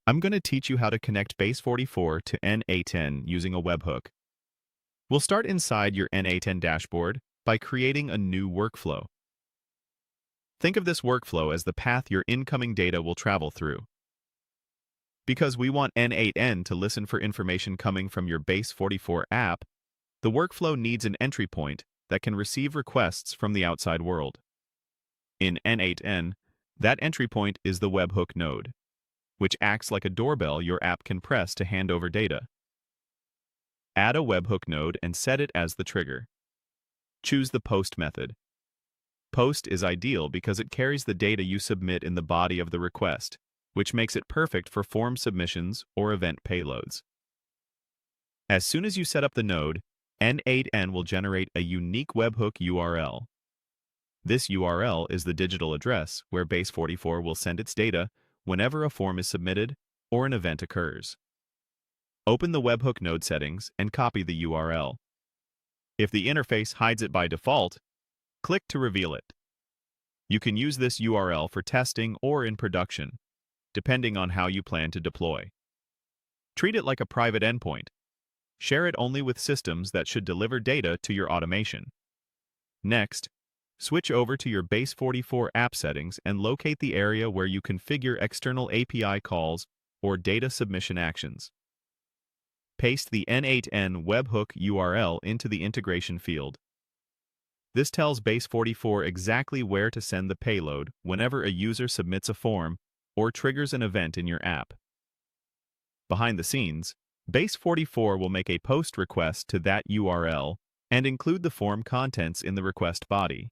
I'm going to teach you how to connect Base44 to n8n using a webhook. We'll start inside your n8n dashboard by creating a new workflow. Think of this workflow as the path your incoming data will travel through. Because we want n8n to listen for information coming from your Base44 app, the workflow needs an entry point that can receive requests from the outside world. In n8n, that entry point is the webhook node, which acts like a doorbell your app can press to hand over data. Add a webhook node and set it as the trigger. Choose the post method. Post is ideal because it carries the data you submit in the body of the request, which makes it perfect for form submissions or event payloads. As soon as you set up the node, n8n will generate a unique webhook URL. This URL is the digital address where Base44 will send its data whenever a form is submitted or an event occurs. Open the webhook node settings and copy the URL. If the interface hides it by default, click to reveal it. You can use this URL for testing or in production, depending on how you plan to deploy. Treat it like a private endpoint. Share it only with systems that should deliver data to your automation. Next, switch over to your Base44 app settings and locate the area where you configure external API calls or data submission actions. Paste the n8n webhook URL into the integration field. This tells Base44 exactly where to send the payload whenever a user submits a form or triggers an event in your app. Behind the scenes, Base44 will make a post request to that URL and include the form contents in the request body.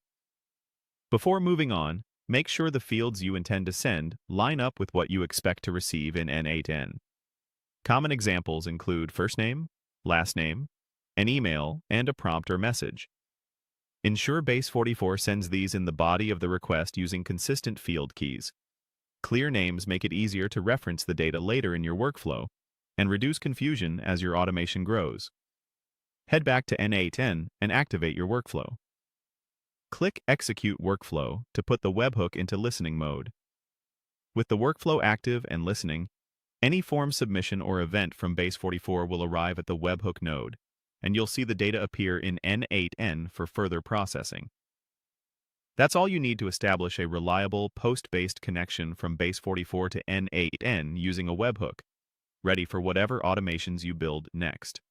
Before moving on, make sure the fields you intend to send line up with what you expect to receive in n8n. Common examples include first name, last name, an email, and a prompt or message. Ensure Base44 sends these in the body of the request using consistent field keys. Clear names make it easier to reference the data later in your workflow and reduce confusion as your automation grows. Head back to n8n and activate your workflow. Click Execute Workflow to put the webhook into listening mode. With the workflow active and listening, any form submission or event from Base44 will arrive at the webhook node, and you'll see the data appear in n8n for further processing. That's all you need to establish a reliable post-based connection from Base44 to n8n using a webhook, ready for whatever automations you build next.